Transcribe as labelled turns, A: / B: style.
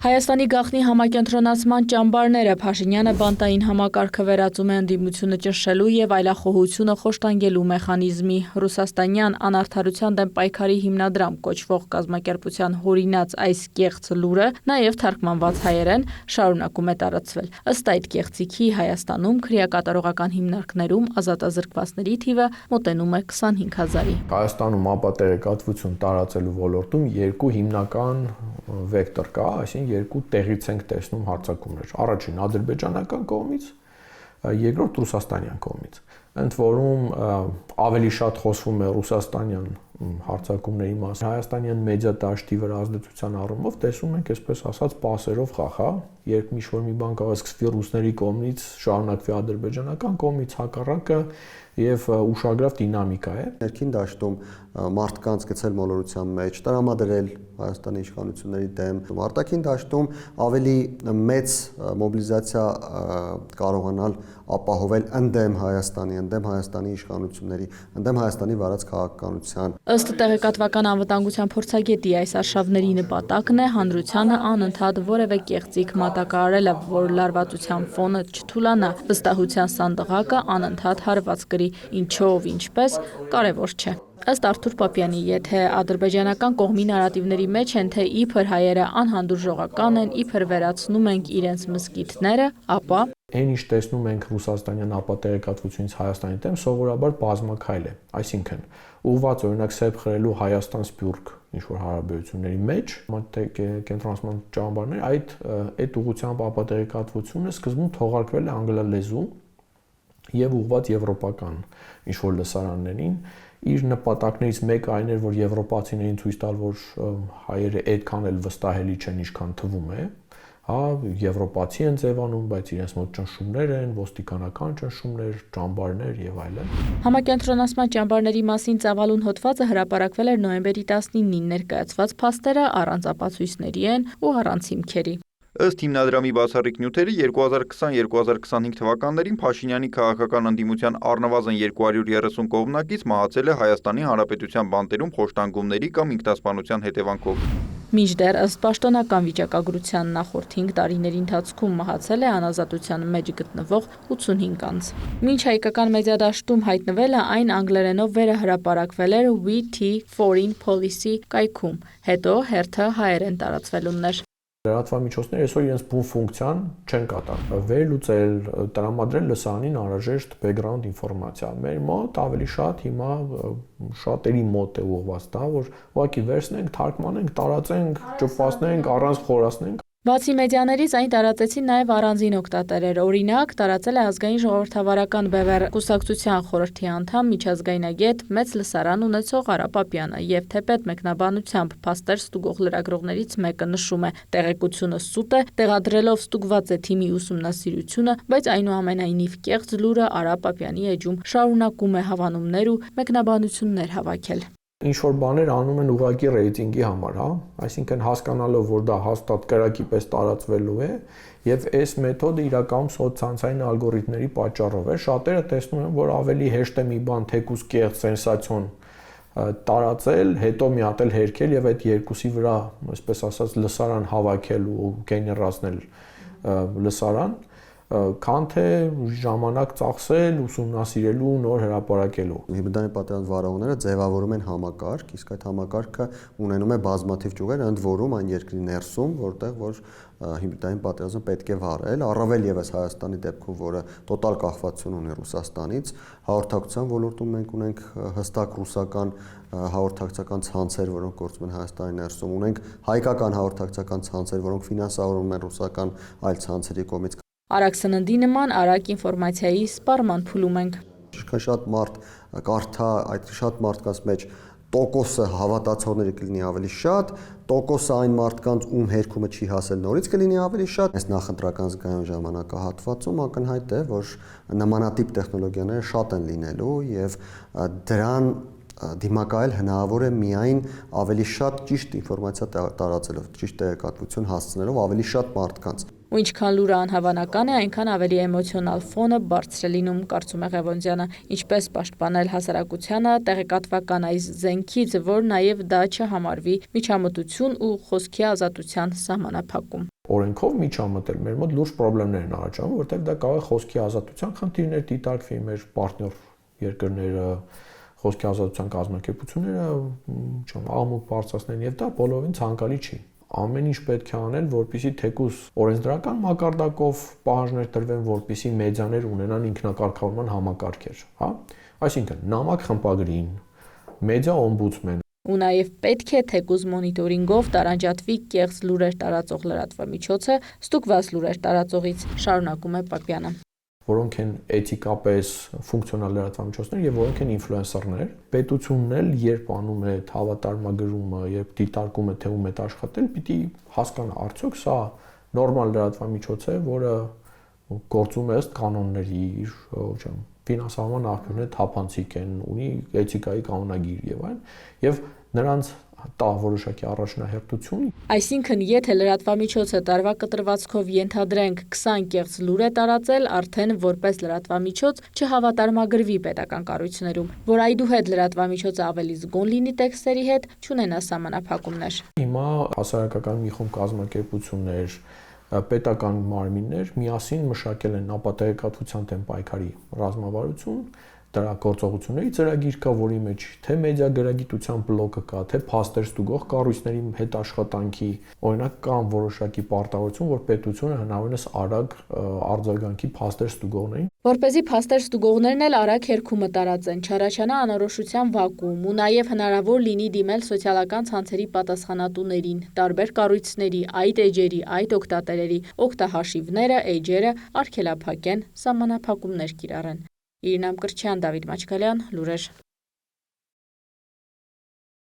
A: Հայաստանի գաղտնի համակենտրոնացման ճամբարները Փաշինյանը բանտային համակարգը վերածում է ընդդիմությունը ճնշելու եւ այլախոհությունը խոշտանգելու մեխանիզմի։ Ռուսաստանյան անարդարության դեմ պայքարի հիմնադրամ կոչվող կազմակերպության հորինած այս կեղծ լուրը նաեւ թարգմանված հայերեն շարունակում է տարածվել։ Ըստ այդ կեղծիքի Հայաստանում քրեակատարողական հիմնարկներում ազատազրկվածների թիվը մոտենում է 25,000-ի։
B: Հայաստանում ապատերեկատվություն տարածելու ոլորտում երկու հիմնական վեկտոր կա, այսինքն երկու տեղից ենք տեսնում հարձակումներ։ Առաջին ադրբեջանական կողմից, երկրորդ ռուսաստանյան կողմից։ Ընդ որում ավելի շատ խոսվում է ռուսաստանյան հարձակումների մասին։ Հայաստանյան մեդիա դաշտի վրա ազդեցության առումով տեսում ենք, այսպես ասած, պասերով խախա, երբ ինչ-որ մի բան կարող է սկսվի ռուսների կողմից, շարունակվի ադրբեջանական կողմից, հակառակը եւ ուշագրավ դինամիկա է։
C: Ներքին դաշտում մարդկանց գցել մոլորության մեջ, տրամադրել Հայաստանի իշխանությունների դեմ, արտաքին դաշտում ավելի մեծ մոբիլիզացիա կարողանալ ապահովել ընդդեմ Հայաստանի իշխանությունների, ընդդեմ Հայաստանի վարած քաղաքականության։
A: Ըստ տեղեկատվական անվտանգության փորձագետի այս արշավների նպատակն է հանրությանը անընդհատ որևէ կեղծիք մատակարարելը, որ լարվածության ֆոնը չթուլանա, վստահության սանդղակը անընդհատ հարված կրի, ինչով ինչպես կարևոր չէ։ Ըստ Արթուր Պապյանի, եթե ադրբեջանական կողմի նարատիվների մեջ են, թե իբր հայերը անհանդուրժողական են, իբր վերացնում ենք իրենց մզկիթները, ապա
B: այն ինչ տեսնում ենք ռուսաստանյան ապատերեկատվությունից Հայաստանի դեմ, սովորաբար բազմակայլ է, այսինքն ուղղված օրինակ սեպ խրելու Հայաստան-Սփյուռք ինչ-որ հարաբերությունների մեջ, կենտրոնացման ճամբարներ, այդ ուղղությամբ ապատերեկատվությունը սկզբում թողարկվել է անգլալեզու եւ ուղղված եվրոպական ինչ-որ լսարաններին, իր նպատակներից մեկը այն էր, որ եվրոպացիներին ցույց տալ, որ հայերը այդքան էլ վստահելի չեն, ինչքան թվում է, հա, եվրոպացի են ձևանում, բայց իրենց մոտ ճնշումներ են, ոստիկանական ճնշումներ, ճամբարներ եւ այլն։
A: Համակենտրոնացման ճամբարների մասին ծավալուն հոդվածը հրապարակվել էր նոյեմբերի 19-ին, ներկայացված փաստերը առանց ապացույցների են ու առանց հիմքերի։
D: Ըստ հիմնադրամի բացառիկ նյութերի 2020-2025 թվականներին Փաշինյանի քաղաքական ընդդիմության առնվազն 230 կողմնակից մահացել է Հայաստանի Հանրապետության բանտերում խոշտանգումների կամ ինքնասպանության հետևանքով։
A: Մինչդեռ ըստ պաշտոնական վիճակագրության նախորդ 5 տարիների ընթացքում մահացել է անազատության մեջ գտնվող 85 անձ։ Մինչ հայկական մեդիադաշտում հայտնվելը այն անգլերենով վերահրապարակվել էր WT Foreign Policy կայքում, հետո հերթը հայերեն տարածվելուն էր։
B: Լրատվամիջոցները այսօր իրենց բուն ֆունկցիան չեն կատարում։ Վերլուծել, տրամադրել լսարանին անհրաժեշտ բեքգրաունդ ինֆորմացիա։ Մեր մոտ ավելի շատ հիմա շատերի մոտ է ուղղված դա, որ ուղղակի վերցնենք, թարգմանենք, տարածենք, ճպասնենք, առանց խորացնենք։
A: Բացի մեդիաներից այն տարածեցին նաև առանձին օգտատերեր, օրինակ տարածել է ազգային ժողովրդավարական բևեռ կուսակցության խորհրդի անդամ միջազգայնագետ մեծ լսարան ունեցող Արա Պապյանը եւ թեպետ մեկնաբանությամբ փաստեր ստուգող լրագրողներից մեկը նշում է, տեղեկությունը սուտ է, տեղադրելով ստուգված է թիմի ուսումնասիրությունը, բայց այնուամենայնիվ կեղծ լուրը Արա Պապյանի էջում շարունակում է հավանումներ ու մեկնաբանություններ հավաքել։
B: Ինչ-որ բաներ անում են ուղղակի ռեյտինգի համար, հա, այսինքն հասկանալով, որ դա հաստատ կրակի պես տարածվելու է, եւ այս մեթոդը իրականում սոցցանցային ալգորիթմների պատճառով է, շատերը տեսնում են, որ ավելի հեշտ է մի բան թեկուզ կեղծ սենսացիոն տարածել, հետո մի հատ էլ հերքել եւ այդ երկուսի վրա, այսպես ասած, լսարան հավաքել ու գեներացնել լսարան, քան թե ժամանակ ծախսել ուսումնասիրելու նոր հրապարակելու։
C: Հիբրիդային պատերազմ վարողները ձևավորում են համակարգ, իսկ այդ համակարգը ունենում է բազմաթիվ ճյուղեր, ընդ որում այն երկրի ներսում, որտեղ որ հիբրիդային պատերազմը պետք է վարել, առավել եւս Հայաստանի դեպքում, որը տոտալ կախվածություն ունի Ռուսաստանից, հաղորդակցության ոլորտում մենք ունենք հստակ ռուսական հաղորդակցական ցանցեր, որոնք գործում են Հայաստանի ներսում, ունենք հայկական հաղորդակցական ցանցեր, որոնք ֆինանսավորվում են ռուսական այլ ցանցերի կողմից։
A: Արագ սննդի նման արագ ինֆորմացիայի սպառման փուլում ենք։
C: Ինչքան շատ մարդ կարդա, այդ շատ մարդկանց մեջ տոկոսը հավատացողների կլինի ավելի շատ, տոկոսը այն մարդկանց, ում հերքումը չի հասել նորից կլինի ավելի շատ։ Այս նախընտրական զգայուն ժամանակահատվածում ակնհայտ է, որ նմանատիպ տեխնոլոգիաները շատ են լինելու եւ դրան դիմակայել հնարավոր է միայն ավելի շատ ճիշտ ինֆորմացիա տարածելով, ճիշտ տեղեկատվություն հասցնելով ավելի շատ մարդկանց։
A: Ու ինչքան լուրը անհավանական է, այնքան ավելի էմոցիոնալ ֆոնը բարձր է լինում, կարծում է Ղևոնդյանը, ինչպես պաշտպանել հասարակությանը տեղեկատվական այս զենքից, որ նաև դա չհամարվի միջամտություն ու խոսքի ազատության սահմանափակում։
B: օրենքով միջամտել, մեր մոտ լուրջ խնդիրներ են առաջանում, որտեղ դա կարող է խոսքի ազատության խնդիրներ դիտարկվի, մեր պարտներ երկրները, խոսքի ազատության կազմակերպությունները, ամուր բարձրացնեն եւ դա բոլորին ցանկալի չի։ Ամեն ինչ պետք է անել, որպեսզի թեկուզ օրենսդրական մակարդակով պահանջներ տրվեն, որպեսզի մեդիաներ ունենան ինքնակարգավորման համակարգեր, հա։ Այսինքն, նամակ խմբագրին, մեդիա օմբուդսմեն
A: Ու նաև պետք է թեկուզ մոնիտորինգով տարանջատվի կեղծ լուրեր տարածող լրատվամիջոցը, ստուգված լուրեր տարածողից, շարունակում է Պապյանը։
B: Որոնք են էթիկապես ֆունկցիոնալ լրատվամիջոցներ եւ որոնք են ինֆլուենսերներ։ Պետությունն էլ երբ անում է հավատարմագրումը, երբ դիտարկում է թե ում հետ աշխատել, պիտի հասկանա արդյոք սա նորմալ լրատվամիջոց է, որը գործում է ըստ կանոնների, ֆինանսավորման աղբյուրները թափանցիկ են, ունի էթիկայի կանոնագիր եւ այլն, եւ նրանց տա որոշակի առաջնահերթություն։
A: Այսինքն, եթե լրատվամիջոցը տարվա կտրվածքով ենթադրենք 20 կեղծ լուր է տարածել, արդեն որպես լրատվամիջոց չհավատարմագրվի պետական կառույցներում, որ այդուհետ լրատվամիջոցը ավելի զգոն լինի տեքստերի հետ, չունենա սահմանափակումներ։
B: Հիմա հասարակական մի խումբ կազմակերպություններ, պետական մարմիններ միասին մշակել են ապատեգատվության դեմ պայքարի ռազմավարություն, դրա գործողությունների ծրագիր կա, որի մեջ թե մեդիա գրագիտության բլոկը կա, թե փաստեր ստուգող կառույցների հետ աշխատանքի, օրինակ կան որոշակի պարտավորություն, որ պետությունը հնարավորինս արագ արձագանքի փաստեր ստուգողներին,
A: Որպեսզի փաստեր ստուգողներն էլ արագ հերքումը տարածեն, չառաջանա անորոշության վակուում ու նաև հնարավոր լինի դիմել սոցիալական ցանցերի պատասխանատուներին, տարբեր կառույցների, այդ էջերի, այդ օգտատերերի, օգտահաշիվները, էջերը արգելափակեն, սահմանափակումներ կիրառեն։ Իրինամ Կրչյան, Դավիթ Մաչկալյան, լուրեր։